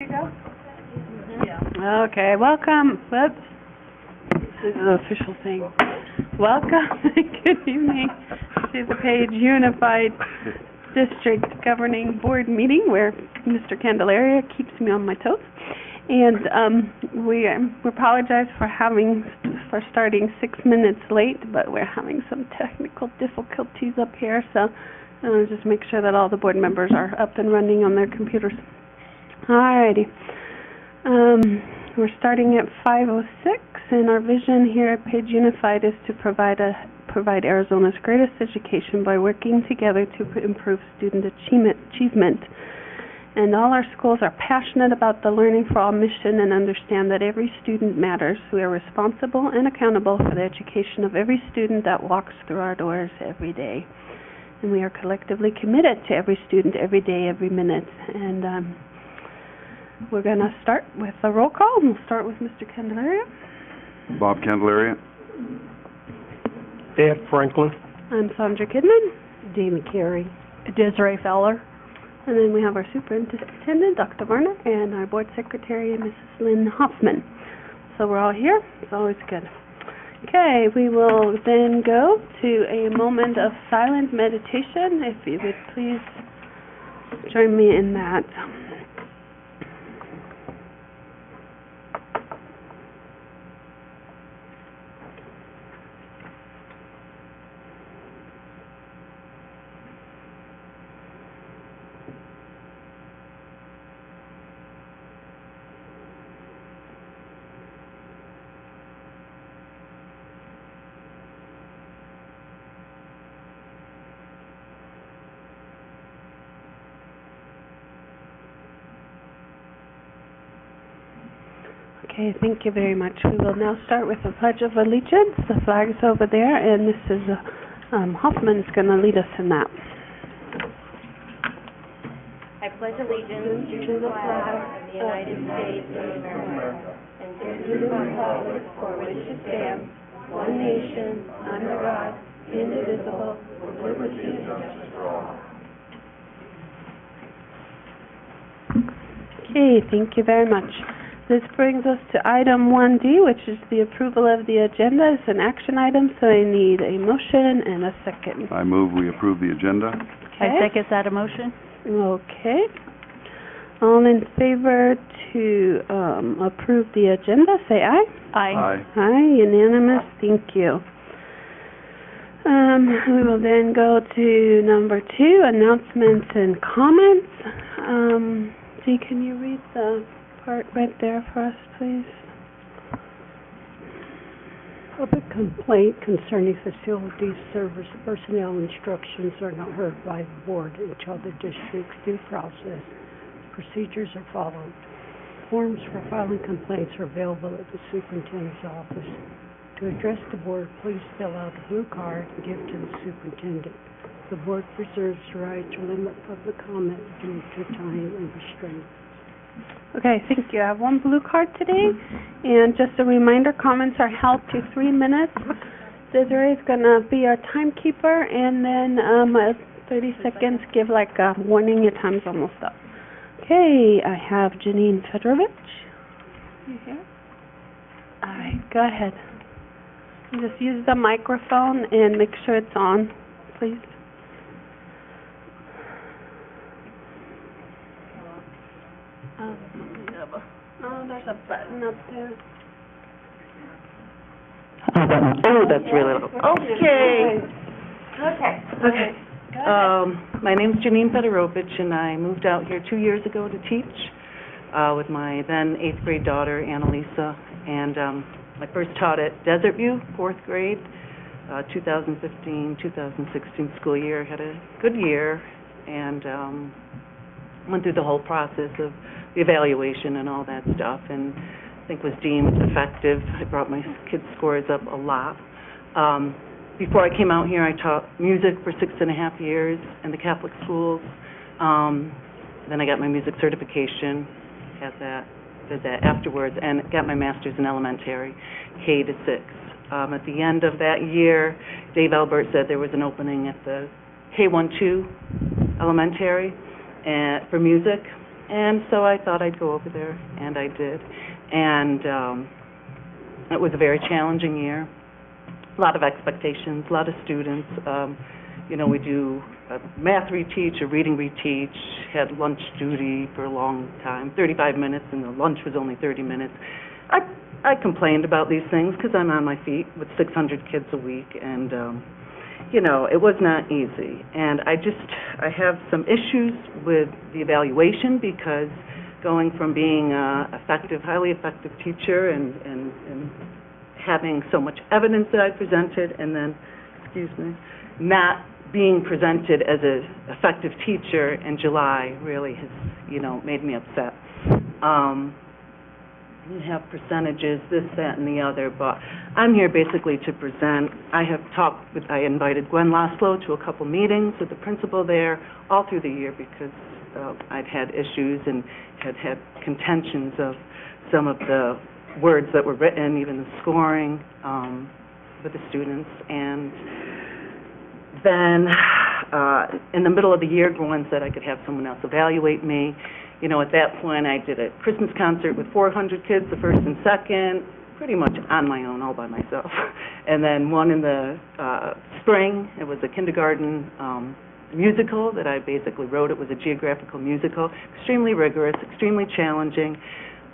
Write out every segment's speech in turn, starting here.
You go? Yeah. Okay, welcome. Whoops. This is the official thing. Welcome and good evening to the Page Unified District Governing Board meeting where Mr. Candelaria keeps me on my toes. And we apologize for starting 6 minutes late, but we're having some technical difficulties up here, so just make sure that all the board members are up and running on their computers. Alrighty. We're starting at 5:06, and our vision here at Page Unified is to provide Arizona's greatest education by working together to improve student achievement. And all our schools are passionate about the Learning for All mission and understand that every student matters. We are responsible and accountable for the education of every student that walks through our doors every day. And we are collectively committed to every student, every day, every minute. And we're going to start with a roll call. We'll start with Mr. Candelaria. Bob Candelaria. Ed Franklin. I'm Sandra Kidman. Dee McCary. Desiree Fowler. And then we have our superintendent, Dr. Varner, and our board secretary, Mrs. Lynn Hoffman. So we're all here. It's always good. Okay, we will then go to a moment of silent meditation. If you would please join me in that. Okay, thank you very much. We will now start with the Pledge of Allegiance. The flag is over there, and Mrs. Hoffman is going to lead us in that. I pledge allegiance to the flag of the United States of America and to the republic for which it stands, one nation, under God, indivisible, with liberty and justice for all. Okay, thank you very much. This brings us to item 1D, which is the approval of the agenda. It's an action item, so I need a motion and a second. I move we approve the agenda. Okay. I second that motion. Okay. All in favor to approve the agenda, say aye. Aye. Aye, unanimous. Thank you. We will then go to number 2, announcements and comments. Dee, can you read the part right there for us, please? Public complaint concerning facilities, service, personnel instructions are not heard by the board until the district's due process procedures are followed. Forms for filing complaints are available at the superintendent's office. To address the board, please fill out a blue card and give to the superintendent. The board reserves the right to limit public comment due to time and restraint. Okay, thank you. I have one blue card today, and just a reminder, comments are held to 3 minutes. Desiree is going to be our timekeeper, and then 30 seconds, give like a warning, your time's almost up. Okay, I have Janine Fedorovich. You here? All right, go ahead. Just use the microphone and make sure it's on, please. Oh, there's a button up there. Oh, that's really low. Okay. Okay. My name's Janine Fedorovich, and I moved out here 2 years ago to teach with my then 8th grade daughter, Annalisa. And I first taught at Desert View, 4th grade, 2015-2016 school year. Had a good year, and went through the whole process of the evaluation and all that stuff, and I think was deemed effective. I brought my kids' scores up a lot. Before I came out here, I taught music for 6.5 years in the Catholic schools. Then I got my music certification, did that afterwards, and got my master's in elementary, K to 6. At the end of that year, Dave Albert said there was an opening at the K-1-2 elementary for music, And so I thought I'd go over there, and I did. And it was a very challenging year. A lot of expectations, a lot of students. You know, we do a math reteach, a reading reteach, had lunch duty for a long time, 35 minutes, and the lunch was only 30 minutes. I complained about these things because I'm on my feet with 600 kids a week, and, you know, it was not easy. And I have some issues with the evaluation because going from being an effective, highly effective teacher and having so much evidence that I presented, and then, not being presented as an effective teacher in July really has, you know, made me upset. We have percentages, this, that, and the other, but I'm here basically to present. I invited Gwen Laszlo to a couple meetings with the principal there all through the year because I'd had issues and had contentions of some of the words that were written, even the scoring with the students. And then in the middle of the year, Gwen said I could have someone else evaluate me. You know, at that point, I did a Christmas concert with 400 kids, the first and second, pretty much on my own, all by myself. And then one in the spring, it was a kindergarten musical that I basically wrote. It was a geographical musical, extremely rigorous, extremely challenging.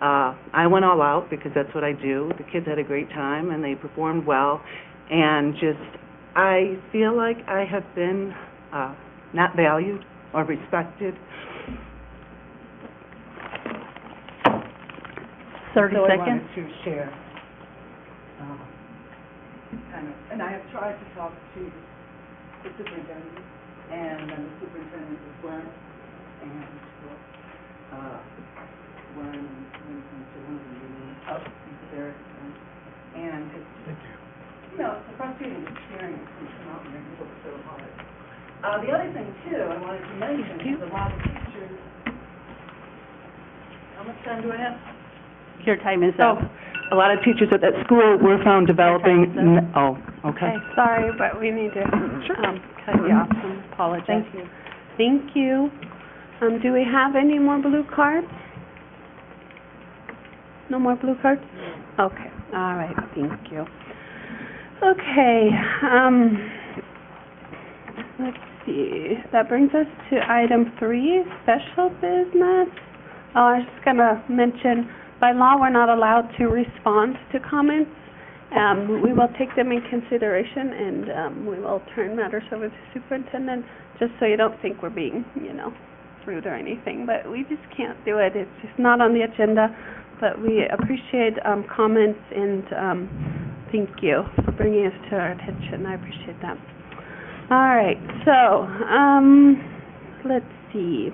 I went all out because that's what I do. The kids had a great time, and they performed well. And I feel like I have been not valued or respected. 30 So I seconds. wanted to share, and I have tried to talk to the superintendent, and then the superintendent is Gwen, and Gwen went into one of the meetings up there, and it's, you know, it's a frustrating experience when you come out and you work so hard. The other thing, too, I wanted to mention is a lot of teachers. How much time do I have? Your time is up. A lot of teachers at that school were found developing, Your okay. Okay, sorry, but we need to cut you off and apologize. Thank you. Thank you. Do we have any more blue cards? No more blue cards? Okay, all right, thank you. Okay, let's see. That brings us to item 3, special business. I was just going to mention, by law, we're not allowed to respond to comments. We will take them in consideration, and we will turn matters over to the superintendent, just so you don't think we're being, you know, rude or anything. But we just can't do it. It's just not on the agenda. But we appreciate comments, and thank you for bringing us to our attention. I appreciate that. All right, so let's see.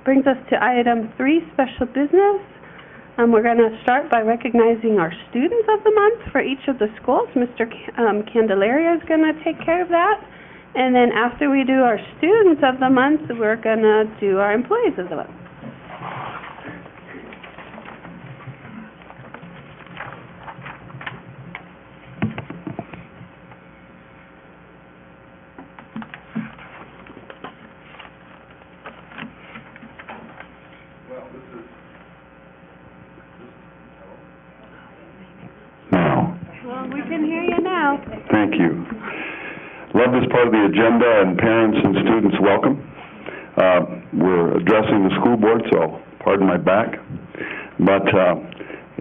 Brings us to item 3, special business. We're going to start by recognizing our students of the month for each of the schools. Mr. Candelaria is going to take care of that. And then after we do our students of the month, we're going to do our employees of the month. Well, we can hear you now. Thank you. Love this part of the agenda, and parents and students welcome. We're addressing the school board, so pardon my back. But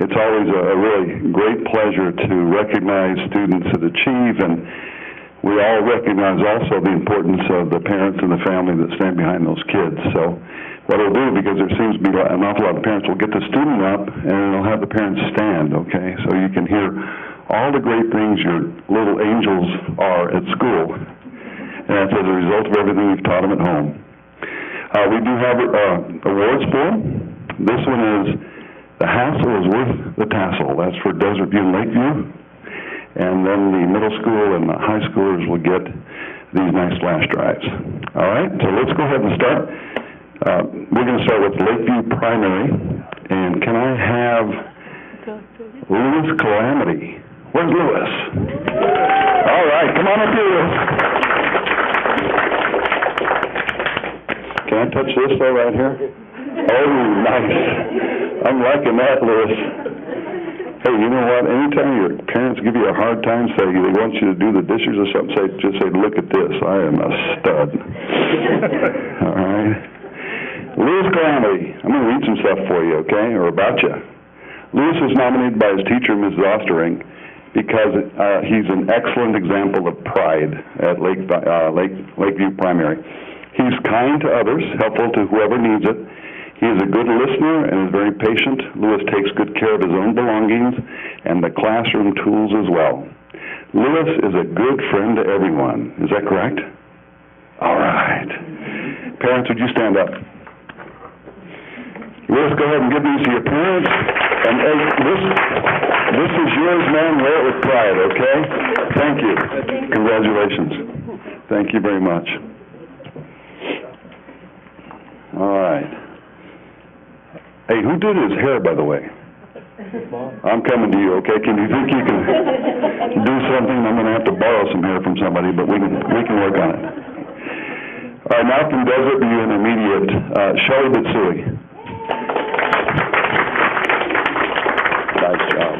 it's always a really great pleasure to recognize students that achieve, and we all recognize also the importance of the parents and the family that stand behind those kids. So what it'll do, because there seems to be an awful lot of parents, will get the student up, and it'll have the parents stand, okay? So you can hear all the great things your little angels are at school, and that's as a result of everything we've taught them at home. We do have awards for them. This one is The Hassle is Worth the Tassel. That's for Desert View and Lakeview. And then the middle school and the high schoolers will get these nice flash drives. All right, so let's go ahead and start. We're going to start with Lakeview Primary. And can I have Lewis Calamity? Where's Lewis? All right, come on up here, Lewis. Can I touch this though right here? Oh, nice. I'm liking that, Lewis. Hey, you know what? Anytime your parents give you a hard time, say they want you to do the dishes or something, just say, look at this, I am a stud. All right? Lewis Calamity. I'm going to read some stuff for you, okay, or about you. Lewis was nominated by his teacher, Mrs. Ostering, because he's an excellent example of pride at Lakeview Primary. He's kind to others, helpful to whoever needs it. He is a good listener and is very patient. Lewis takes good care of his own belongings and the classroom tools as well. Lewis is a good friend to everyone. Is that correct? All right. Parents, would you stand up? Lewis, go ahead and give these to your parents. And this is yours, man. Wear it with pride, okay? Thank you. Congratulations. Thank you very much. All right. Hey, who did his hair, by the way? I'm coming to you, okay? Can you think you can do something? I'm going to have to borrow some hair from somebody, but we can work on it. All right, now from Desert View Intermediate, Shelley Bitsui. Nice job.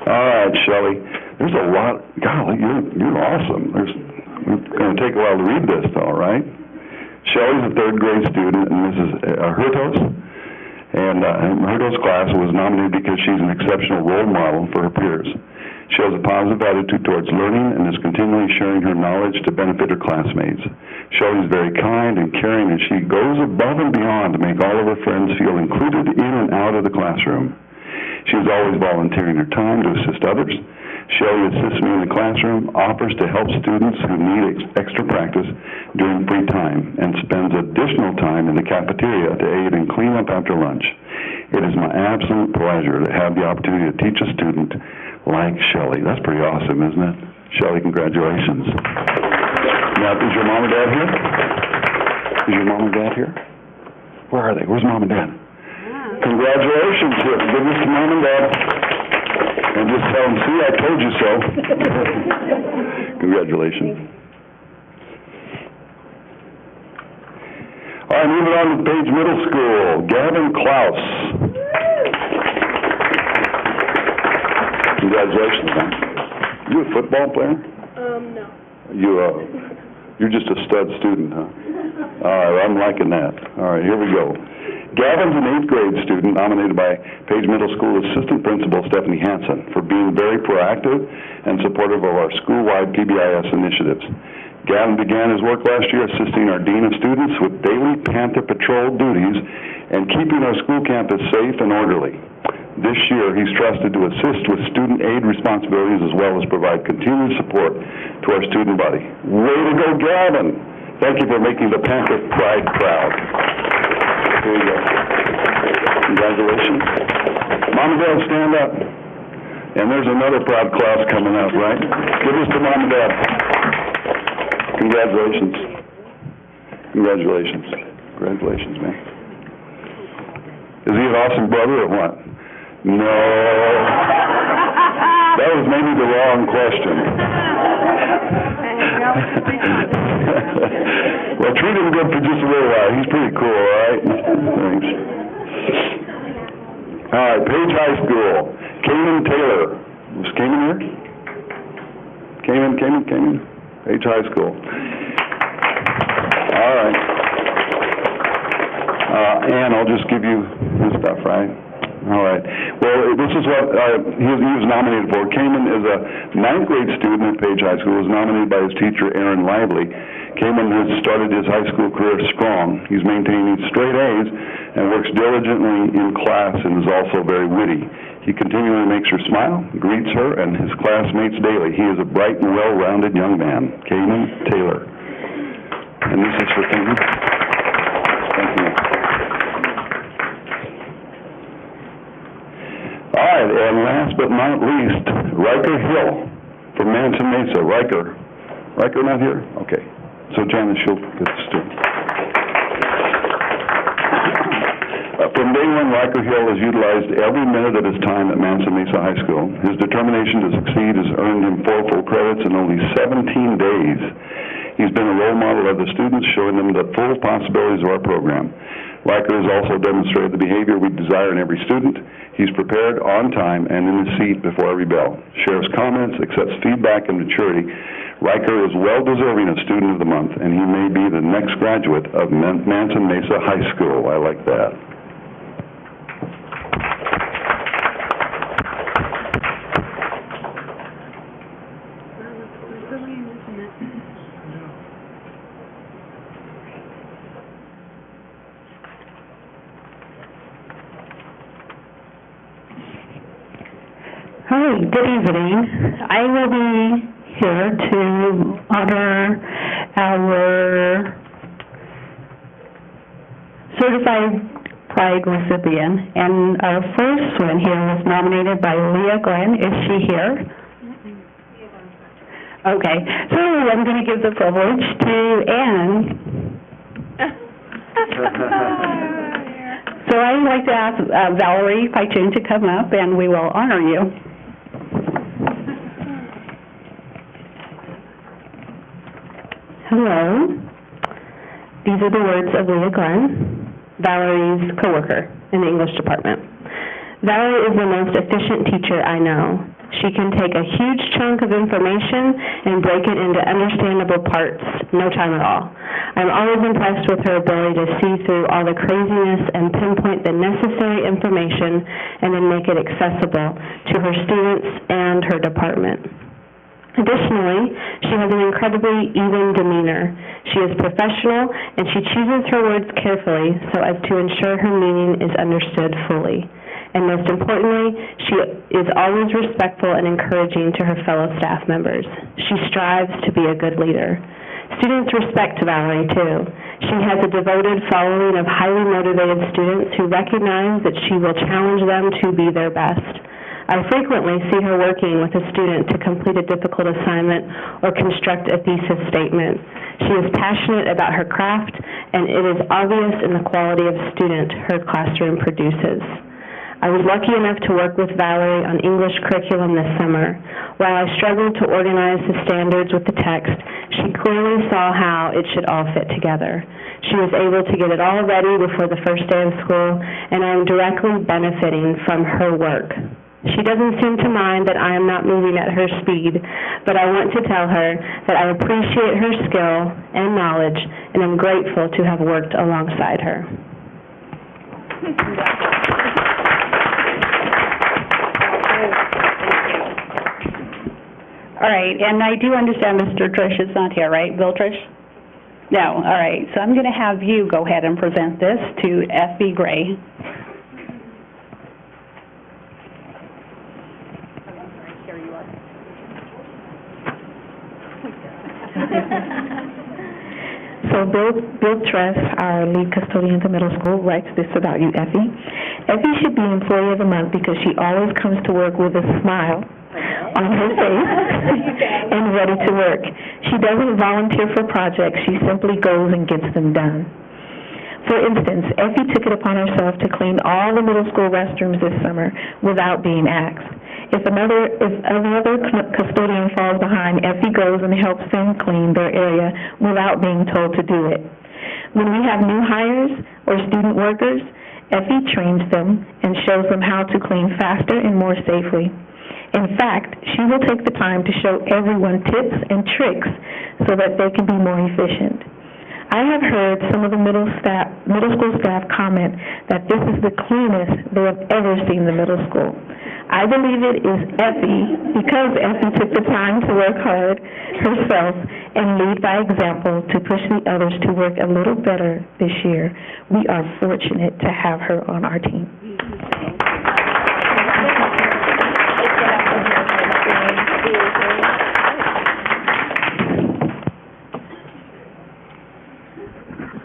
All right, Shelley. There's a lot. Golly, you're awesome. It's going to take a while to read this, all right? Shelley's a third grade student, and Mrs. Hurtos. And Hurtos' class was nominated because she's an exceptional role model for her peers. She has a positive attitude towards learning and is continually sharing her knowledge to benefit her classmates. Shelley's very kind and caring, and she goes above and beyond to make all of her friends feel included in and out of the classroom. She is always volunteering her time to assist others. Shelley assists me in the classroom, offers to help students who need extra practice during free time, and spends additional time in the cafeteria to aid in cleanup after lunch. It is my absolute pleasure to have the opportunity to teach a student like Shelley. That's pretty awesome, isn't it? Shelley, congratulations. Now, is your mom and dad here? Is your mom and dad here? Where are they? Where's mom and dad? Congratulations. Give this to mom and dad. And just tell them, see, I told you so. Congratulations. All right, moving on to Page Middle School. Gavin Klaus. Congratulations, man. You a football player? No. You're just a stud student, huh? All right, I'm liking that. All right, here we go. Gavin's an 8th grade student nominated by Page Middle School Assistant Principal Stephanie Hansen for being very proactive and supportive of our school-wide PBIS initiatives. Gavin began his work last year assisting our Dean of Students with daily Panther Patrol duties and keeping our school campus safe and orderly. This year, he's trusted to assist with student aid responsibilities as well as provide continued support to our student body. Way to go, Gavin! Thank you for making the Panther Pride proud. Here you go. Congratulations. Mom and Dad, stand up. And there's another proud class coming up, right? Give this to Mom and Dad. Congratulations. Congratulations. Congratulations, man. Is he an awesome brother or what? No. That was maybe the wrong question. Well, treat him good for just a little while. He's pretty cool, all right? Thanks. All right, Page High School. Kanan Taylor. Was Kanan here? Kanan? Page High School. All right. Ann, I'll just give you this stuff, right? All right. Well, this is what he was nominated for. Kanan is a 9th grade student at Page High School. He was nominated by his teacher, Aaron Lively. Kanan has started his high school career strong. He's maintaining straight A's and works diligently in class and is also very witty. He continually makes her smile, greets her and his classmates daily. He is a bright and well-rounded young man. Kanan Taylor. And this is for Kanan. Thank you. All right, and last but not least, Riker Hill from Manson Mesa. Riker not here? Okay. So Janice, she'll get the student. From day one, Riker Hill has utilized every minute of his time at Manson Mesa High School. His determination to succeed has earned him 4 full credits in only 17 days. He's been a role model of the students, showing them the full possibilities of our program. Riker has also demonstrated the behavior we desire in every student. He's prepared, on time, and in his seat before every bell. Shares comments, accepts feedback and maturity. Riker is well-deserving of Student of the Month, and he may be the next graduate of Manson Mesa High School. I like that. Hi, good evening. I will be here to honor our certified Pride recipient, and our first one here was nominated by Leah Glenn. Is she here? Okay, so I'm going to give the privilege to Anne. So I'd like to ask Valerie Paichun to come up, and we will honor you. Hello. These are the words of Leah Glenn, Valerie's coworker in the English department. Valerie is the most efficient teacher I know. She can take a huge chunk of information and break it into understandable parts, no time at all. I'm always impressed with her ability to see through all the craziness and pinpoint the necessary information and then make it accessible to her students and her department. Additionally, she has an incredibly even demeanor. She is professional, and she chooses her words carefully so as to ensure her meaning is understood fully. And most importantly, she is always respectful and encouraging to her fellow staff members. She strives to be a good leader. Students respect Valerie, too. She has a devoted following of highly motivated students who recognize that she will challenge them to be their best. I frequently see her working with a student to complete a difficult assignment or construct a thesis statement. She is passionate about her craft, and it is obvious in the quality of student her classroom produces. I was lucky enough to work with Valerie on English curriculum this summer. While I struggled to organize the standards with the text, she clearly saw how it should all fit together. She was able to get it all ready before the first day of school, and I am directly benefiting from her work. She doesn't seem to mind that I am not moving at her speed, but I want to tell her that I appreciate her skill and knowledge, and am grateful to have worked alongside her. All right, and I do understand Mr. Trish is not here, right? Bill Trish? No, all right. So I'm going to have you go ahead and present this to F.B. Gray. So Bill Tress, our lead custodian at the middle school, writes this about you, Effie. Effie should be Employee of the Month because she always comes to work with a smile on her face and ready to work. She doesn't volunteer for projects. She simply goes and gets them done. For instance, Effie took it upon herself to clean all the middle school restrooms this summer without being asked. If another custodian falls behind, Effie goes and helps them clean their area without being told to do it. When we have new hires or student workers, Effie trains them and shows them how to clean faster and more safely. In fact, she will take the time to show everyone tips and tricks so that they can be more efficient. I have heard some of the middle school staff comment that this is the cleanest they have ever seen the middle school. I believe it is Effie because Effie took the time to work hard herself and lead by example to push the others to work a little better this year. We are fortunate to have her on our team.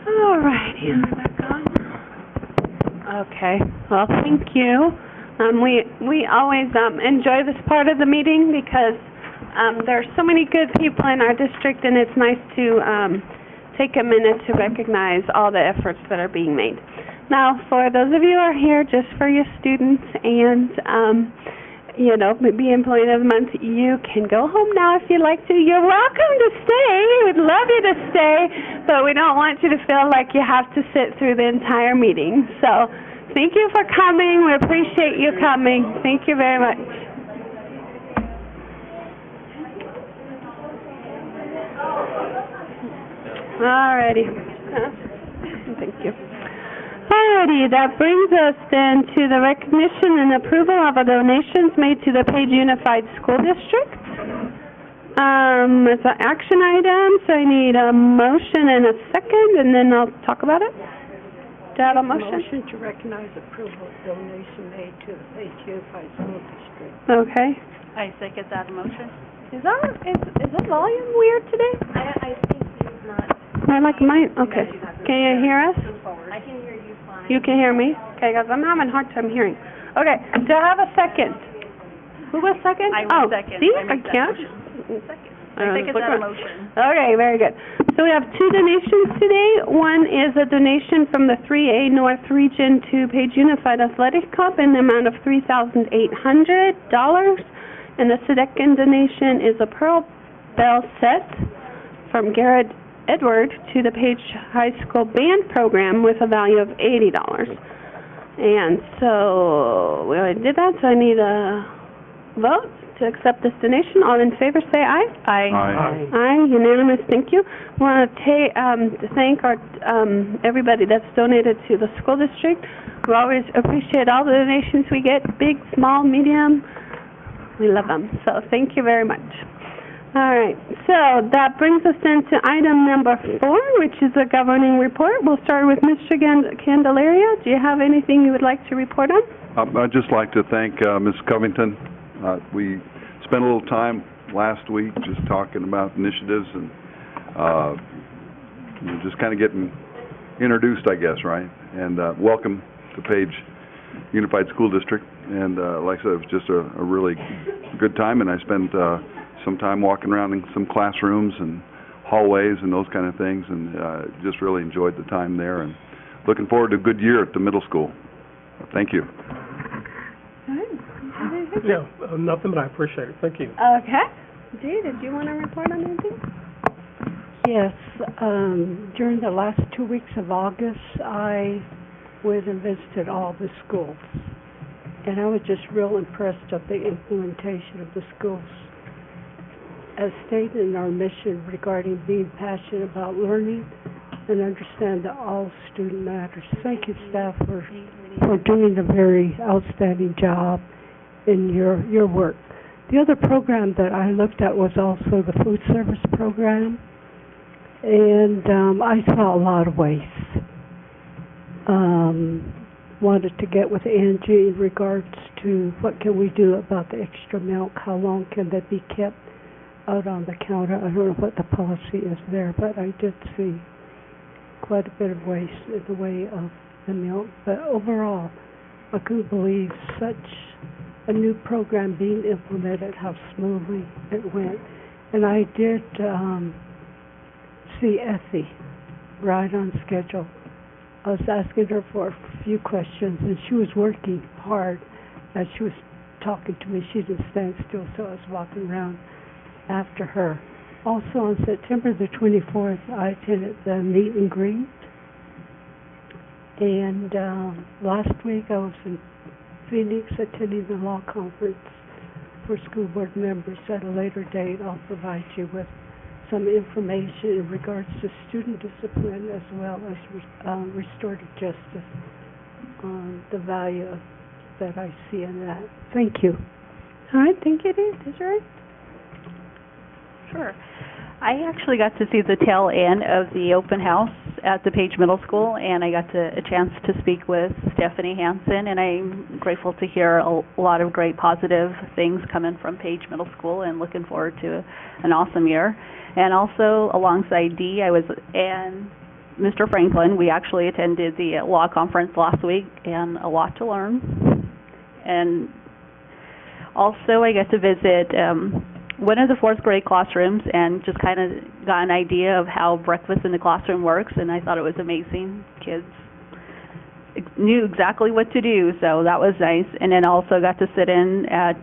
All right, back on. Okay, well, thank you. We always enjoy this part of the meeting because there are so many good people in our district, and it's nice to take a minute to recognize all the efforts that are being made. Now, for those of you who are here just for your students, and be Employee of the Month. You can go home now if you'd like to. You're welcome to stay. We'd love you to stay, but we don't want you to feel like you have to sit through the entire meeting. So, thank you for coming. We appreciate you coming. Thank you very much. Alrighty. Thank you. Alrighty, that brings us then to the recognition and approval of the donations made to the Page Unified School District. It's an action item, so I need a motion and a second, and then I'll talk about it. Do I have a motion? Motion to recognize approval of donation made to the Page Unified School District. Okay. I second that motion. Is the volume weird today? I think he's not, I like mine. Okay. Can you hear us? I can hear you fine. You can hear me? Okay, guys, I'm having a hard time hearing. Okay, do I have a second? Who was second? I was second. See, I I made that can't. Second. I second that motion. Okay, very good. So we have two donations today. One is a donation from the 3A North Region to Page Unified Athletic Club in the amount of $3,800. And the second donation is a Pearl Bell set from Garrett Edward to the Page High School Band Program with a value of $80. And so we already did that, so I need a vote to accept this donation. All in favor say aye. Aye. Aye, unanimous, thank you. I want to thank our everybody that's donated to the school district. We always appreciate all the donations we get, big, small, medium. We love them, so thank you very much. All right, so that brings us into item number 4, which is a governing report. We'll start with Mr. Candelaria. Do you have anything you would like to report on? I'd just like to thank Ms. Covington. We spent a little time last week just talking about initiatives and just kind of getting introduced, I guess, right? And welcome to Page Unified School District. And like I said, it was just a really good time, and I spent some time walking around in some classrooms and hallways and those kind of things, and just really enjoyed the time there, and looking forward to a good year at the middle school. Thank you. Yeah, nothing, but I appreciate it. Thank you. Okay. Dee, did you want to report on anything? Yes, during the last 2 weeks of August, I went and visited all the schools. And I was just real impressed of the implementation of the schools. As stated in our mission regarding being passionate about learning and understand that all student matters. Thank you, staff, for doing a very outstanding job in your work. The other program that I looked at was also the food service program, and I saw a lot of waste. Wanted to get with Angie in regards to what can we do about the extra milk, how long can that be kept out on the counter. I don't know what the policy is there, but I did see quite a bit of waste in the way of the milk. But overall, I couldn't believe such a new program being implemented, how smoothly it went. And I did see Effie right on schedule. I was asking her for a few questions, and she was working hard as she was talking to me. She didn't stand still, so I was walking around after her. Also on September the 24th, I attended the meet and greet. And last week I was in Phoenix attending the law conference for school board members. At a later date, I'll provide you with some information in regards to student discipline as well as restorative justice, the value that I see in that. Thank you. All right, thank you, Dee. Desiree? Sure. I actually got to see the tail end of the open house at the Page Middle School, and I got a chance to speak with Stephanie Hansen, and I'm grateful to hear a lot of great positive things coming from Page Middle School, and looking forward to an awesome year. And also, alongside Dee, and Mr. Franklin, we actually attended the law conference last week, and a lot to learn. And also, I got to visit one of the fourth grade classrooms and just kind of got an idea of how breakfast in the classroom works, and I thought it was amazing. Kids knew exactly what to do, so that was nice. And then also got to sit in at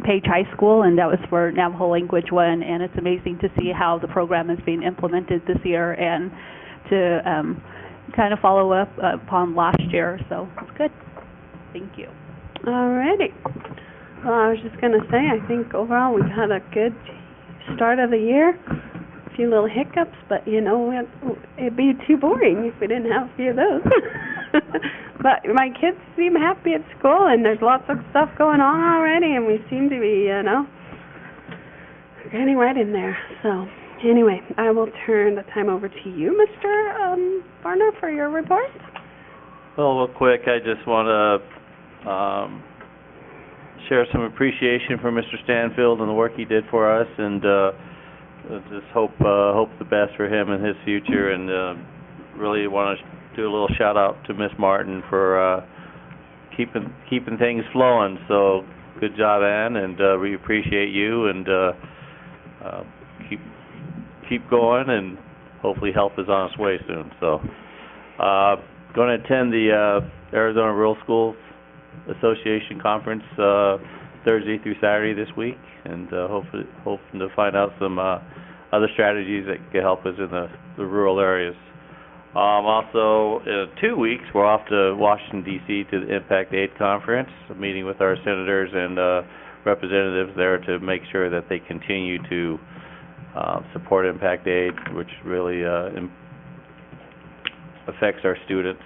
Page High School, and that was for Navajo Language 1, and it's amazing to see how the program is being implemented this year and to kind of follow up upon last year, so it's good. Thank you. Alrighty. Well, I was just gonna say, I think overall we've had a good start of the year. A few little hiccups, but you know, it'd be too boring if we didn't have a few of those. But my kids seem happy at school, and there's lots of stuff going on already, and we seem to be, you know, getting right in there. So, anyway, I will turn the time over to you, Mr. Varner, for your report. Well, real quick, I just want to share some appreciation for Mr. Stanfield and the work he did for us, and just hope the best for him and his future, and really want to do a little shout out to Miss Martin for keeping things flowing. So good job, Ann, and we appreciate you, and keep going, and hopefully help is on its way soon. So going to attend the Arizona Rural Schools Association conference Thursday through Saturday this week, and hoping to find out some other strategies that can help us in the rural areas. Also, in 2 weeks, we're off to Washington, D.C. to the Impact Aid Conference, a meeting with our senators and representatives there to make sure that they continue to support Impact Aid, which really affects our students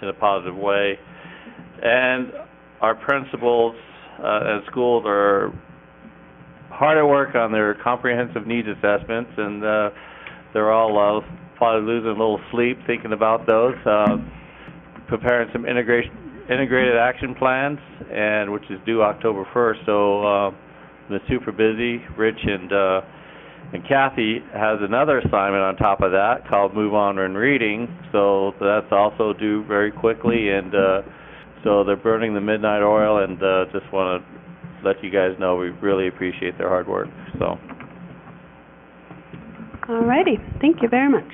in a positive way. And our principals at schools are hard at work on their comprehensive needs assessments, and they're all probably losing a little sleep thinking about those, preparing some integrated action plans, and which is due October 1st. So been super busy. Rich and Kathy has another assignment on top of that called Move On in Reading, so that's also due very quickly, and so they're burning the midnight oil, and just want to let you guys know we really appreciate their hard work. So. Alrighty, thank you very much.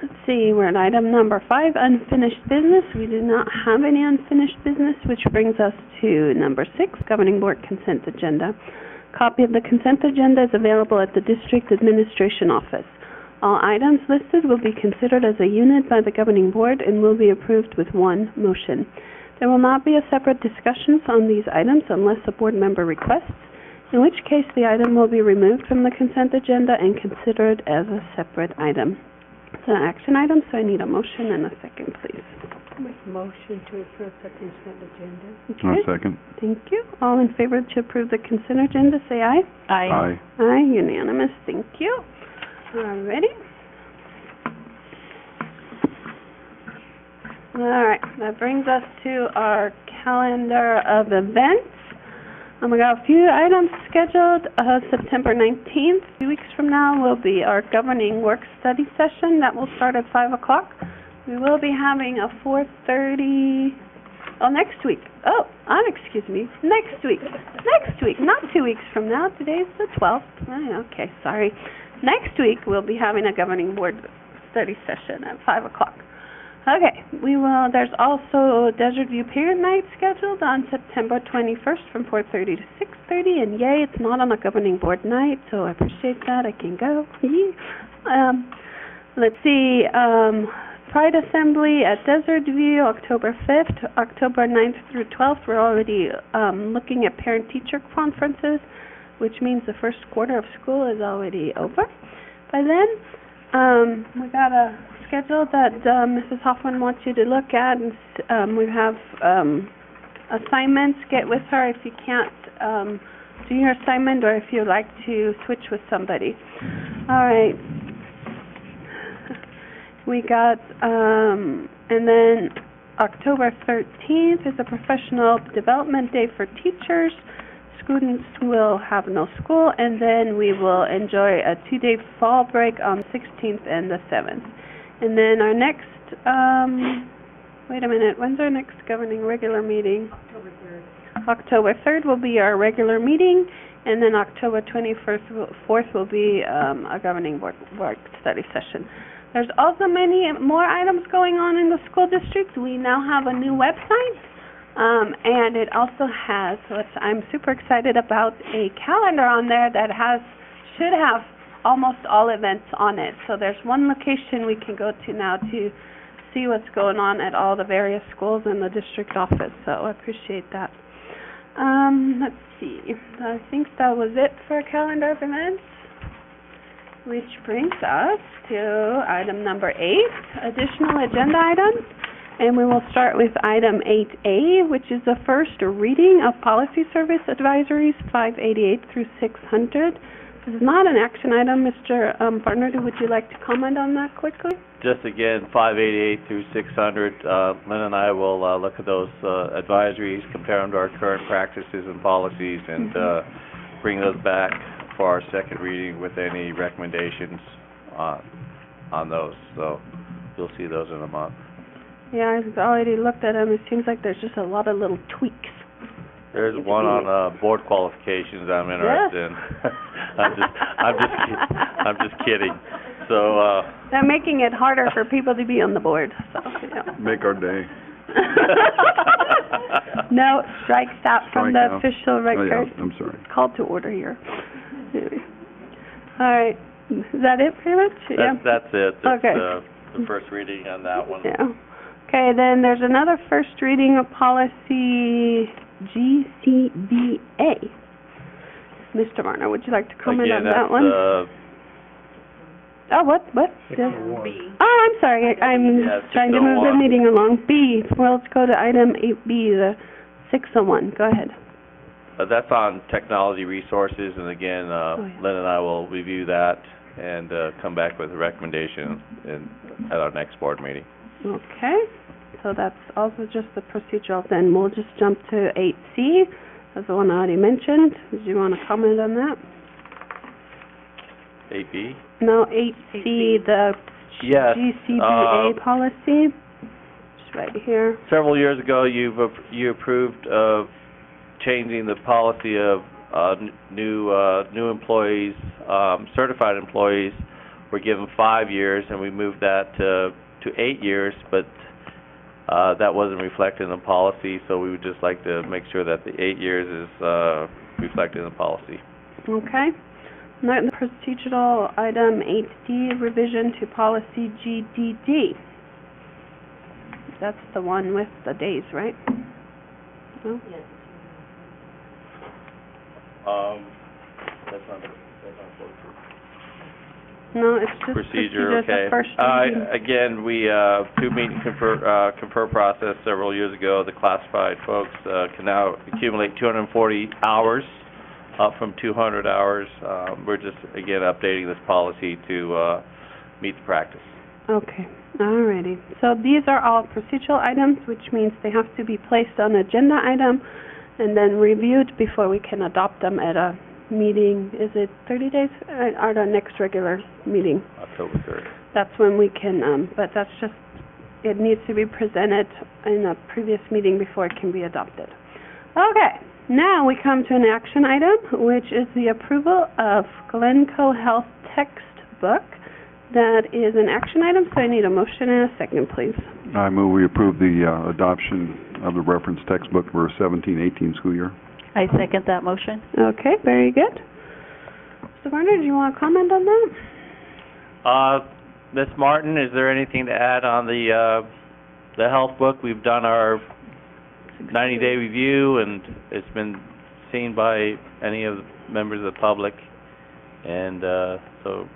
Let's see, we're at item number 5, unfinished business. We do not have any unfinished business, which brings us to number 6, governing board consent agenda. Copy of the consent agenda is available at the district administration office. All items listed will be considered as a unit by the governing board and will be approved with one motion. There will not be a separate discussion on these items unless a board member requests, in which case the item will be removed from the consent agenda and considered as a separate item. It's an action item, so I need a motion and a second, please. Make a motion to approve the consent agenda. Okay. Second. Thank you. All in favor to approve the consent agenda, say aye. Aye. Aye, unanimous. Thank you. All righty. All right, that brings us to our calendar of events. We got a few items scheduled. September 19th, 2 weeks from now, will be our governing work study session. That will start at 5 o'clock. We will be having a 4:30, next week. Excuse me, next week. Next week, not 2 weeks from now. Today's the 12th. Okay, sorry. Next week, we'll be having a governing board study session at 5 o'clock. Okay, there's also Desert View Parent Night scheduled on September 21st from 4:30 to 6:30, and yay, it's not on a governing board night, so I appreciate that. I can go. Let's see, Pride Assembly at Desert View, October 5th, October 9th through 12th. We're already looking at parent-teacher conferences, which means the first quarter of school is already over. By then, we got a schedule that Mrs. Hoffman wants you to look at, and we have assignments. Get with her if you can't do your assignment, or if you'd like to switch with somebody. All right. We got, and then October 13th is a professional development day for teachers. Students will have no school, and then we will enjoy a 2-day fall break on the 16th and the 7th. And then our next, wait a minute, when's our next governing regular meeting? October 3rd. October 3rd will be our regular meeting, and then October 4th will be a governing board study session. There's also many more items going on in the school district. We now have a new website, and it also has, which I'm super excited about, a calendar on there that should have almost all events on it. So there's one location we can go to now to see what's going on at all the various schools in the district office. So I appreciate that. Let's see. I think that was it for calendar of events. Which brings us to item number 8, additional agenda items. And we will start with item 8A, which is the first reading of policy service advisories 588 through 600. This is not an action item. Mr. Partner, would you like to comment on that quickly? Just again, 588 through 600, Lynn and I will look at those advisories, compare them to our current practices and policies, and bring those back for our second reading with any recommendations on those. So you'll see those in a month. Yeah, I've already looked at them. It seems like there's just a lot of little tweaks. There's one on board qualifications I'm interested in. I'm just kidding. So they're making it harder for people to be on the board. So yeah. Make our day. No, strike that from the official record. Oh, yeah, I'm sorry. Call to order here. All right. Is that it pretty much? That's it. That's okay. The first reading on that one. Yeah. Okay, then there's another first reading of policy GCBA. Mr. Varner, would you like to comment on that one? Oh, what? B. Oh, I'm sorry. I'm trying to move the meeting along. B. Well, let's go to item 8B, the 601. Go ahead. That's on technology resources, and again, Lynn and I will review that and come back with a recommendation at our next board meeting. Okay. So that's also just the procedural. Then we'll just jump to 8C, as the one I already mentioned. Did you want to comment on that? 8B? No, 8C, the GCBA policy. Just right here. Several years ago, you approved of changing the policy of new employees, certified employees were given 5 years, and we moved that to 8 years, but that wasn't reflected in the policy, so we would just like to make sure that the 8 years is reflected in the policy. Okay. Now, the procedural item 8D, revision to policy GDD. That's the one with the days, right? No? Yes. That's not No, it's just procedure, okay. the first reading. Again, we, through meet and confer process several years ago, the classified folks can now accumulate 240 hours, up from 200 hours. We're just, again, updating this policy to meet the practice. Okay, alrighty. So these are all procedural items, which means they have to be placed on agenda item and then reviewed before we can adopt them at a meeting. Is it 30 days? Or the next regular meeting? October 3rd. That's when we can, but that's just, it needs to be presented in a previous meeting before it can be adopted. Okay, now we come to an action item, which is the approval of Glencoe Health textbook. That is an action item, so I need a motion and a second, please. I move we approve the adoption of the reference textbook for 17-18 school year. I second that motion. Okay, very good. Mr. Varner, do you want to comment on that? Ms. Martin, is there anything to add on the health book? We've done our 90-day review, and it's been seen by any of the members of the public, and so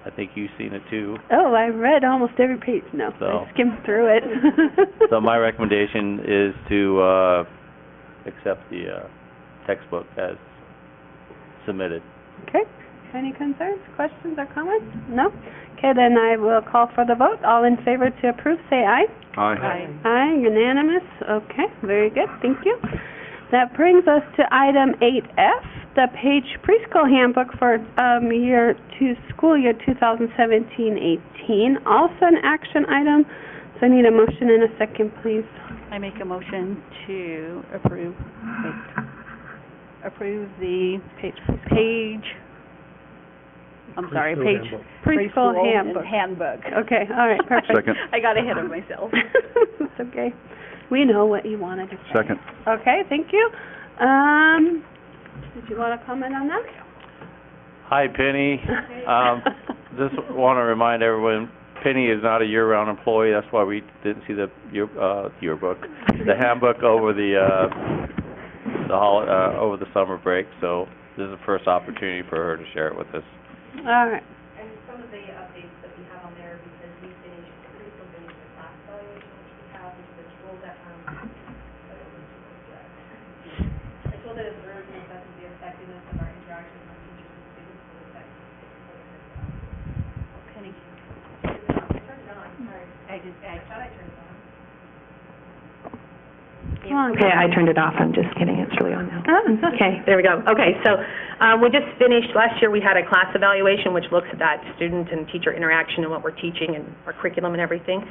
I think you've seen it too. Oh, I read almost every page. No, So, I skimmed through it. so my recommendation is to accept the textbook as submitted. Okay. Any concerns, questions, or comments? No? Okay, then I will call for the vote. All in favor to approve, say aye. Aye. Aye, unanimous. Okay, very good. Thank you. That brings us to item 8F, the Page Preschool Handbook for school year 2017-18. Also an action item, so I need a motion and a second, please. I make a motion to approve the page I'm sorry, Preschool page... handbook. Preschool Preschool handbook. handbook. Okay, all right, perfect. Second. I got ahead of myself. It's okay. We know what you wanted to say. Second. Okay, thank you. Did you want to comment on that? Hi, Penny. Just want to remind everyone, Penny is not a year-round employee. That's why we didn't see the yearbook, the handbook over over the summer break. So this is the first opportunity for her to share it with us. All right. And some of the updates that we have on there, because we finished the class evaluation, which we have, which is a tool that, a tool that observes and assesses the effectiveness of our interactions with teachers and students for the second. Penny. I turned it on, sorry. I thought I turned it on. Come on. Okay, I turned it off. I'm just kidding. It's really on now. Oh. Okay, there we go. Okay, so we just finished, last year we had a class evaluation which looks at that student and teacher interaction and what we're teaching and our curriculum and everything.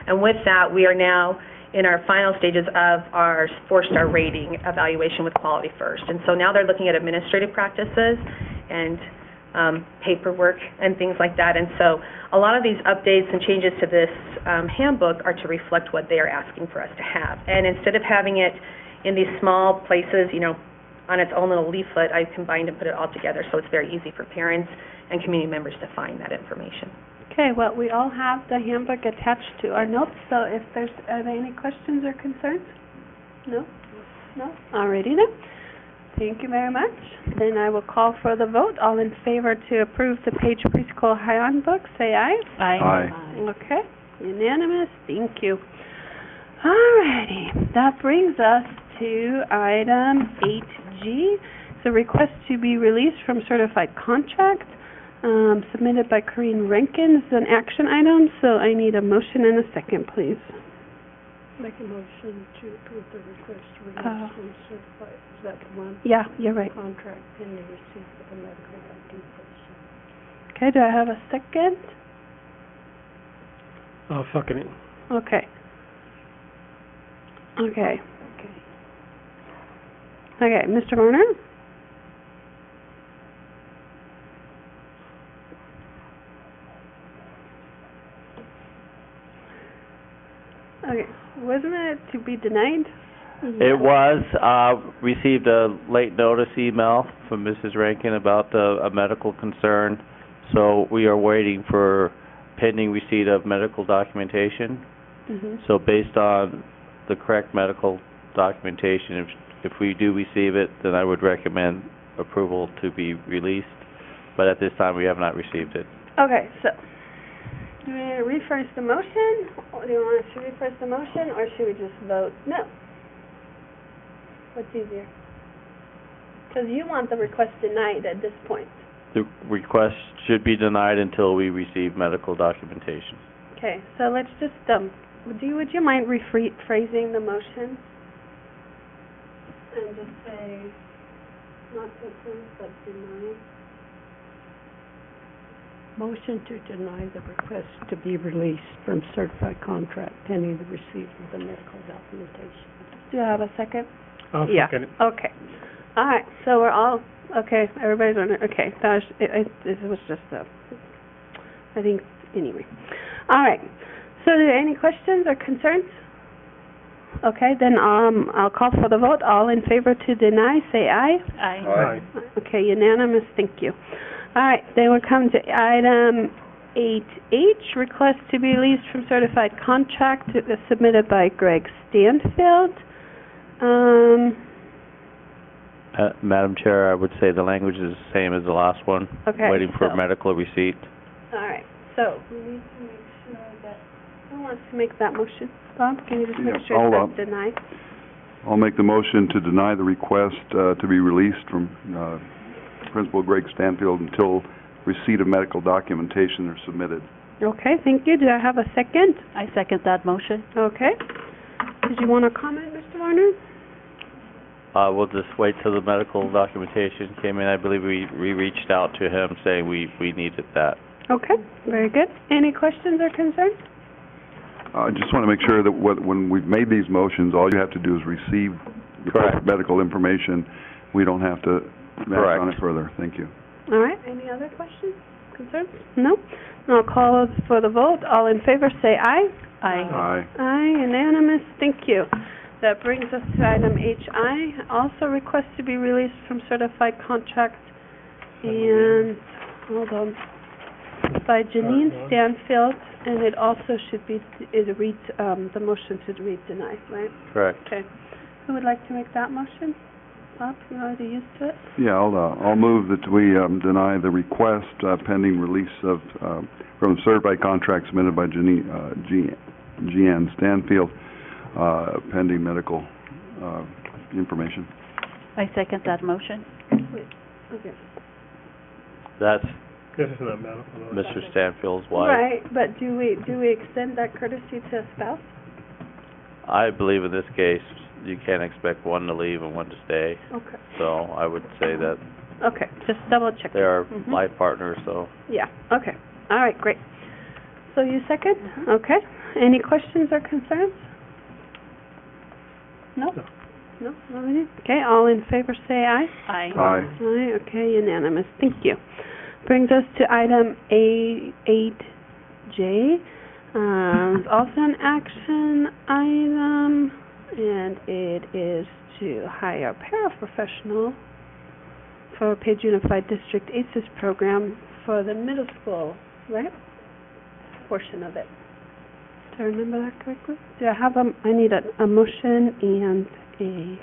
And with that, we are now in our final stages of our 4-star rating evaluation with Quality First. And so now they're looking at administrative practices and paperwork and things like that. And so a lot of these updates and changes to this handbook are to reflect what they are asking for us to have. And instead of having it in these small places, you know, on its own little leaflet, I combined and put it all together so it's very easy for parents and community members to find that information. Okay, well, we all have the handbook attached to our notes, so if are there any questions or concerns? No? No? Alrighty then. Thank you very much. Then I will call for the vote. All in favor to approve the Page Preschool handbook, say aye. Aye. Okay, unanimous, thank you. Alrighty, that brings us to item 8G. It's a request to be released from certified contract, submitted by Corinne Rankin. It's an action item, so I need a motion and a second, please. Make a motion to approve the request to release from certified, is that the one? Yeah, you're right. Contract pending receipt of the medical documentation. Okay, do I have a second? I'll second it. Okay. Okay. Okay, Mr. Varner? Okay, wasn't it to be denied? It was, received a late notice email from Mrs. Rankin about a medical concern, so we are waiting for pending receipt of medical documentation. Mm-hmm. So based on the correct medical documentation, if we do receive it, then I would recommend approval to be released, but at this time we have not received it. Okay, so, do we need to rephrase the motion? Or do you want us to rephrase the motion, or should we just vote no? What's easier? Because you want the request denied at this point. The request should be denied until we receive medical documentation. Okay, so let's just, would you mind rephrasing the motion? And just say, not to approve, but deny? Motion to deny the request to be released from certified contract pending the receipt of the medical documentation. Do you have a second? I'll Yeah. second it. Okay. All right, so we're all, okay, everybody's on it, okay. That was, it was just I think, anyway. All right, so are there any questions or concerns? Okay, then I'll call for the vote. All in favor to deny, say aye. Aye. Okay, unanimous, thank you. All right, then we'll come to item 8H, request to be released from certified contract submitted by Greg Stanfield. Madam Chair, I would say the language is the same as the last one. Okay, Waiting for so- medical receipt. All right, so we need to make sure that, who wants to make that motion? Bob, can you just make Yeah, sure I'll, it's denied? I'll make the motion to deny the request to be released from Principal Greg Stanfield until receipt of medical documentation are submitted. Okay, thank you. Do I have a second? I second that motion. Okay. Did you want to comment, Mr. Warner? We'll just wait till the medical documentation came in. I believe we reached out to him saying we needed that. Okay, very good. Any questions or concerns? I just want to make sure that when we've made these motions, all you have to do is receive the Correct. medical information. We don't have to act on Correct. it further. Thank you. All right, any other questions? concerns? No? And I'll call for the vote. All in favor, say aye. Aye. Aye, unanimous, thank you. That brings us to item HI, also request to be released from certified contract and, hold on, by Janine Stanfield, and it also should be, it reads, the motion should read deny, right? Correct. Okay. Who would like to make that motion? Bob, you're already used to it? Yeah, I'll move that we deny the request pending release of from the certified contract submitted by Jeanne Stanfield, pending medical information. I second that motion. Wait, okay. That's This is not medical. no. Mr. Stanfield's wife. Right, but do we extend that courtesy to a spouse? I believe in this case, you can't expect one to leave and one to stay. Okay. So I would say that Okay, just double check. they are Mhm. life partners, so. Yeah, okay. All right, great. So you second? Okay. Any questions or concerns? No? No. No? Nobody? Okay, all in favor say aye. Aye. Aye. Aye, okay, unanimous. Thank you. Brings us to item A8J. It's also an action item, and it is to hire a paraprofessional for Page Unified District ACES program for the middle school, right? Portion of it. Do I remember that correctly? Do I have I need a motion and a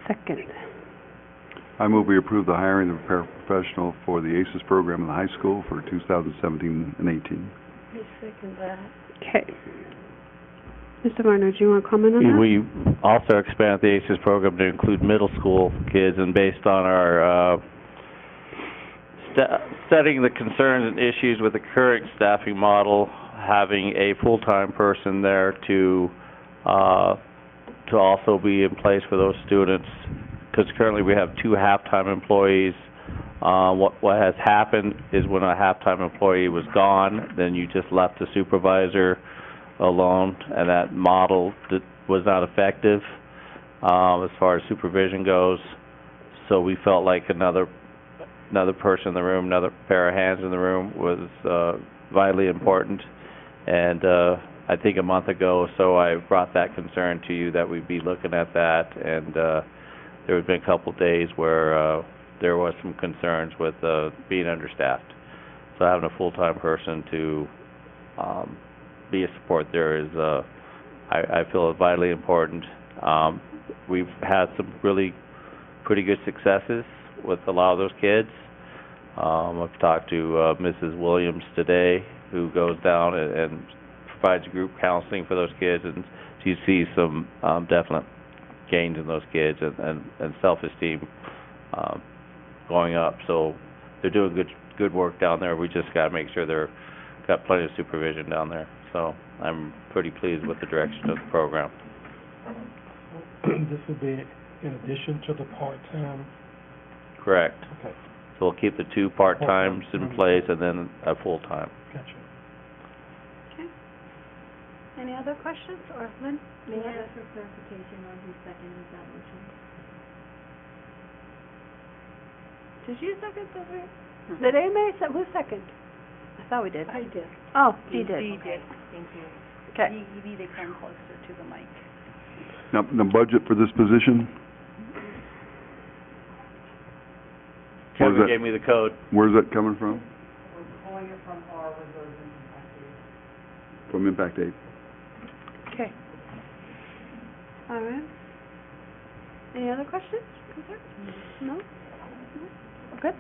second. I move we approve the hiring of a paraprofessional for the ACES program in the high school for 2017 and 18. I second that. Okay. Mr. Varner, do you want to comment on that? We also expanded the ACES program to include middle school kids, and based on our studying the concerns and issues with the current staffing model, having a full-time person there to also be in place for those students, because currently we have 2 half-time employees. What has happened is when a half-time employee was gone, then you just left the supervisor alone, and that model was not effective as far as supervision goes. So we felt like another person in the room, another pair of hands in the room was vitally important. And I think a month ago or so I brought that concern to you that we'd be looking at that, and there had been a couple days where there was some concerns with being understaffed. So having a full-time person to be a support there is, I feel, is vitally important. We've had some really pretty good successes with a lot of those kids. I've talked to Mrs. Williams today, who goes down and provides group counseling for those kids, and she sees some definite gains in those kids and self-esteem going up. So they're doing good work down there. We just got to make sure they're got plenty of supervision down there. So I'm pretty pleased with the direction of the program. This would be in addition to the part-time? Correct. Okay, So we'll keep the 2 part-times in place and then a full-time. gotcha. Any other questions, or Lynn? May I ask for clarification on who seconded that motion? Did you second that? Did anybody who second? I thought we did. I did. Oh, Dee did. Dee did. Thank you. Okay. You need to come closer to the mic. Now, the budget for this position, Kevin that? gave me the code. where's that coming from? We're pulling it from our reserves and capacity. From Impact Aid. Okay. All right. Any other questions, concerns? No? Good.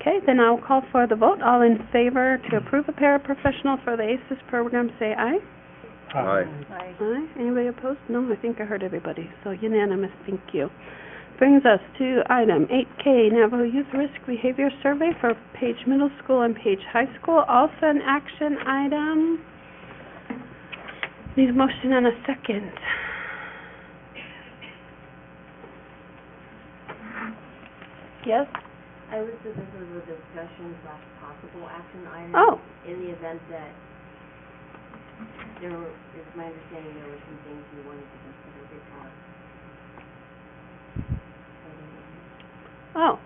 Okay, then I'll call for the vote. All in favor to approve a paraprofessional for the ACES program, say aye. Aye. Aye. Aye. Anybody opposed? No, I think I heard everybody. So unanimous, thank you. Brings us to item 8K, Navajo Youth Risk Behavior Survey for Page Middle School and Page High School. Also an action item. Need a motion and a second. Yes? I listed this as a discussion / possible action item. Oh. In the event that it's my understanding there were some things we wanted to consider before. Oh.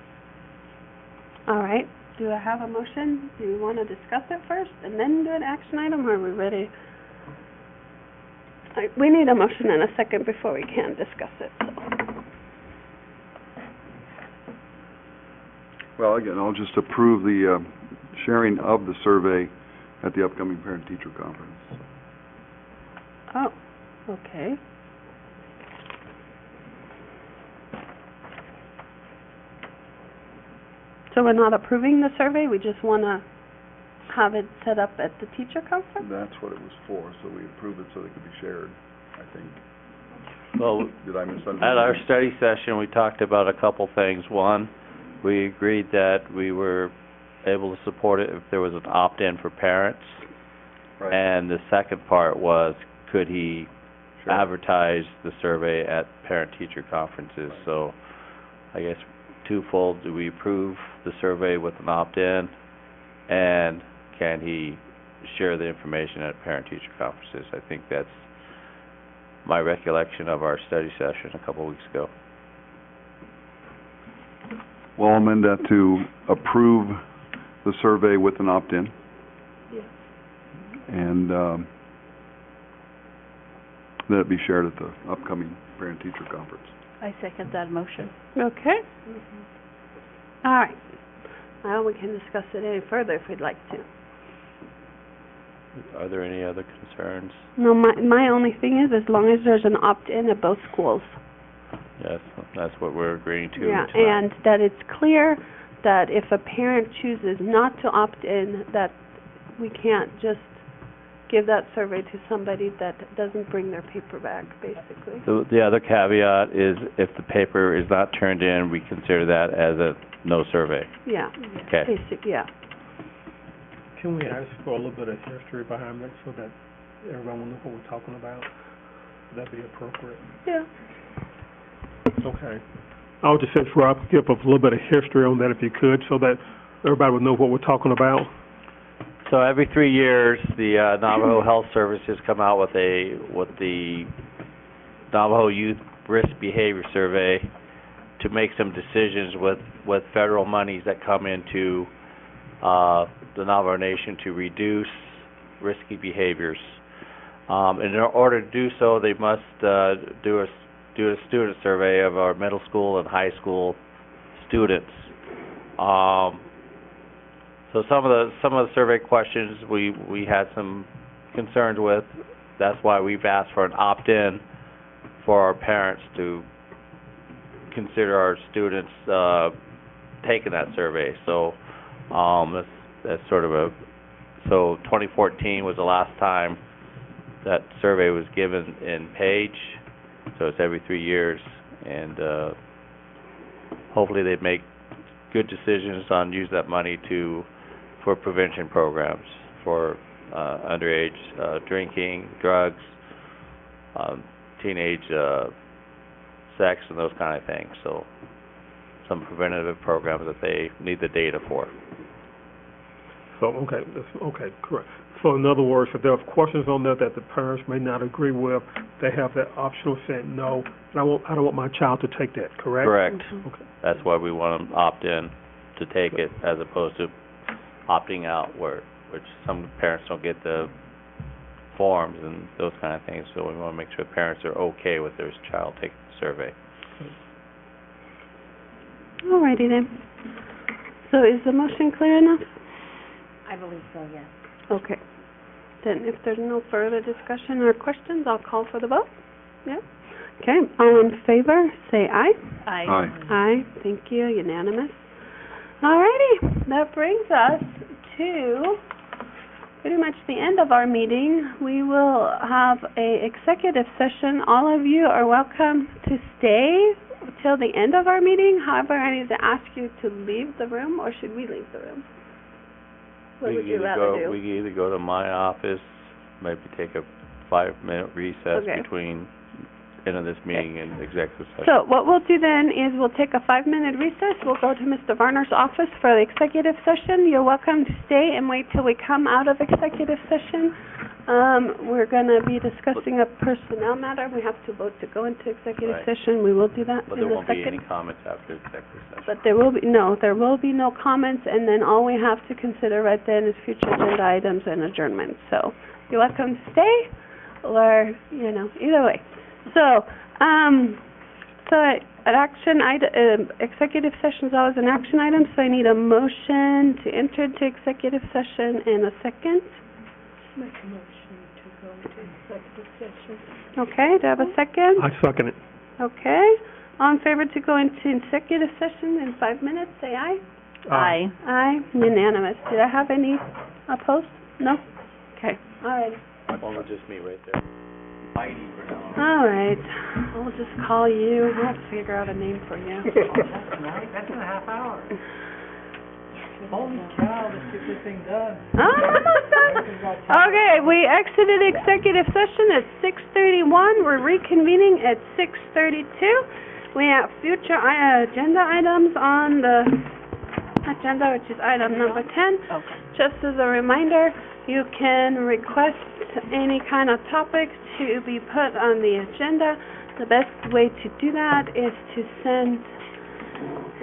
All right. do I have a motion? Do you want to discuss it first and then do an action item, or are we ready? We need a motion and a second before we can discuss it, so. Well, again, I'll just approve the sharing of the survey at the upcoming parent-teacher conference. Oh, okay. So we're not approving the survey, we just want to have it set up at the teacher conference? That's what it was for, so we approved it so they could be shared, I think. Well, Did I misunderstand? at our study session, we talked about a couple things. One, we agreed that we were able to support it if there was an opt-in for parents. Right. And the second part was, could he Sure. advertise the survey at parent-teacher conferences? So, I guess twofold, do we approve the survey with an opt-in? And can he share the information at parent-teacher conferences? I think that's my recollection of our study session a couple weeks ago. Well, I'll amend that to approve the survey with an opt-in. Yes. And that it be shared at the upcoming parent-teacher conference. I second that motion. Okay. All right. Well, we can discuss it any further if we'd like to. Are there any other concerns? No, my only thing is, as long as there's an opt-in at both schools. Yes, that's what we're agreeing to Yeah, tonight. and that it's clear that if a parent chooses not to opt in, that we can't just give that survey to somebody that doesn't bring their paper back, basically. The other caveat is if the paper is not turned in, we consider that as a no survey. Yeah. Okay. Yeah. Can we ask for a little bit of history behind that so that everyone will know what we're talking about? Would that be appropriate? Yeah. Okay. I would just say, Rob, give us a little bit of history on that if you could, so that everybody would know what we're talking about. So every 3 years, the Navajo Health Services come out with the Navajo Youth Risk Behavior Survey to make some decisions with federal monies that come into the Navajo Nation to reduce risky behaviors. And in order to do so, they must do a student survey of our middle school and high school students. So some of the survey questions we had some concerns with. That's why we've asked for an opt-in for our parents to consider our students taking that survey. So that's sort of so 2014 was the last time that survey was given in Page. So it's every 3 years, and hopefully they make good decisions on use that money for prevention programs for underage drinking, drugs, teenage sex, and those kind of things. So some preventative programs that they need the data for. So, okay, correct. So in other words, if there are questions on there that the parents may not agree with, they have that option of saying, no, I don't want my child to take that, correct? Correct. Okay. That's why we want them opt-in to take it as opposed to opting out, which some parents don't get the forms and those kind of things. So we want to make sure parents are okay with their child taking the survey. All righty then. So is the motion clear enough? I believe so, yes. Okay. Then if there's no further discussion or questions, I'll call for the vote. Yeah? Okay, all in favor, say aye. Aye. Aye, thank you, unanimous. All righty, that brings us to pretty much the end of our meeting. We will have a executive session. All of you are welcome to stay till the end of our meeting. However, I need to ask you to leave the room, or should we leave the room? What would you rather do? We can either go to my office, maybe take a 5-minute recess Okay. between end of this meeting and executive session. So what we'll do then is we'll take a 5-minute recess. We'll go to Mr. Varner's office for the executive session. You're welcome to stay and wait till we come out of executive session. We're gonna be discussing a personnel matter. We have to vote to go into executive Right. session. We will do that But in there a won't be second. any comments after executive session. But there will be no comments, and then all we have to consider right then is future agenda items and adjournment. So, you're welcome to stay, or, either way. So, executive session is always an action item, so I need a motion to enter into executive session in a second. Make a motion to go into executive session. Okay, do I have a second? I second it. Okay. All in favor to go into executive session in 5 minutes, say aye. Aye. Aye, unanimous. Did I have any opposed? No? Okay, all right. My phone will just me right there. Mighty for now. All right, I'll just call you. I'll figure out a name for you. That's in a half hour. Holy cow, let's get this thing done. Oh, almost done. Okay, we exited executive session at 6:31. We're reconvening at 6:32. We have future agenda items on the agenda, which is item number 10. Okay. Just as a reminder, you can request any kind of topics to be put on the agenda. The best way to do that is to send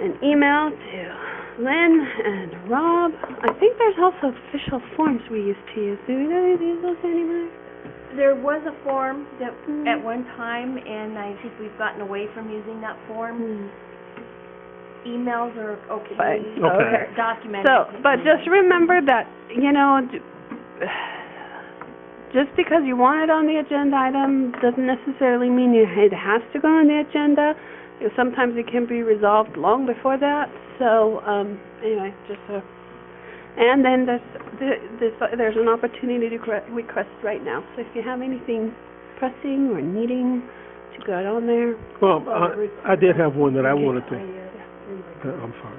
an email to Lynn and Rob. I think there's also official forms we used to use. Do we really use those anymore? There was a form that, at one time, and I think we've gotten away from using that form. Emails are okay. Fine. Okay. Documented. So, but just remember that, just because you want it on the agenda item doesn't necessarily mean it has to go on the agenda. Sometimes it can be resolved long before that. So, anyway, and then there's an opportunity to request right now. So if you have anything pressing or needing to go on there. Well, I did have one that I wanted to, I'm sorry.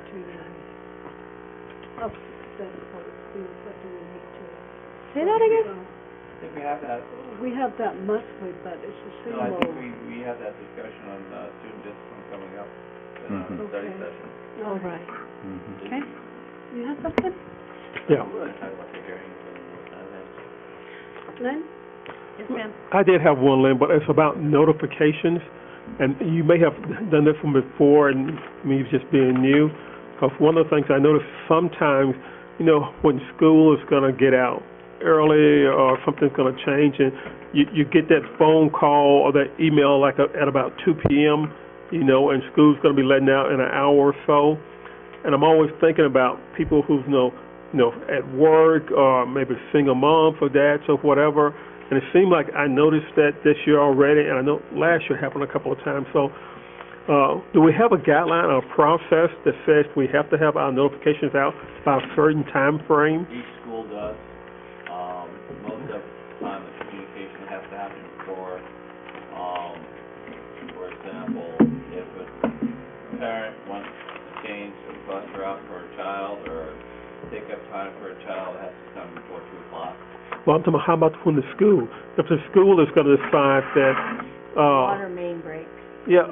Say that again? I think we have that. We have that monthly, but it's the same No, I old. think we have that discussion on student discipline coming up in our study Okay. session. All right. Okay. You have something? Yeah. We're going to talk about the hearings and what kind of things. Lynn? Yes, ma'am. I did have one, Lynn, but it's about notifications, and you may have done this from before, and me just being new, because one of the things I noticed sometimes, when school is going to get out early or something's going to change, and you get that phone call or that email like at about 2 p.m., and school's going to be letting out in an hour or so, and I'm always thinking about people who's, at work or maybe single moms or dads or whatever. And it seemed like I noticed that this year already, and I know last year happened a couple of times. So, do we have a guideline or a process that says we have to have our notifications out by a certain time frame? Each school does. Most of the time, the communication has to happen before. For example, if a parent wants to change a bus route for a child or pick-up time for a child, it has to come before 2 o'clock. Well, I'm talking about how about from the school? If the school is going to decide that, Water main break. yeah,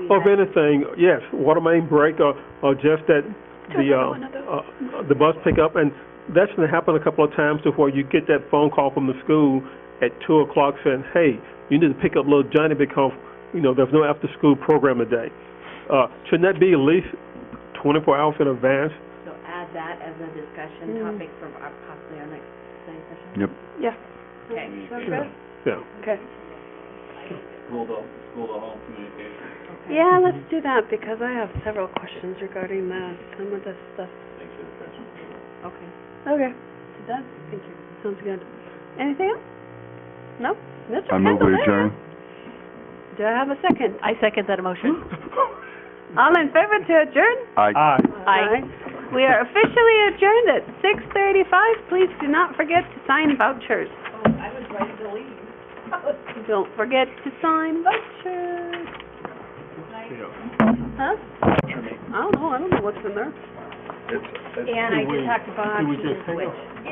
of anything, yes, water main break or just that the bus pickup, and that's going to happen a couple of times to where you get that phone call from the school at 2 o'clock saying, hey, you need to pick up little Johnny because, there's no after-school program today. Shouldn't that be at least 24 hours in advance? So add that as a discussion topic for possibly our next study session? Yep. Yeah. Okay. Sounds good? Yeah. Okay. School to home communication. Yeah, let's do that because I have several questions regarding some of this stuff. Make sure the principal. Okay. Okay. It does? Thank you. Sounds good. Anything else? No? Mr. I move we Kendall, adjourn. do I have a second? I second that motion. All in favor to adjourn? Aye. Aye. We are officially adjourned at 6:35. Please do not forget to sign vouchers. Oh, I was ready to leave. Don't forget to sign vouchers. Huh? I don't know what's in there. And I just have to Do we box just hang switch. on?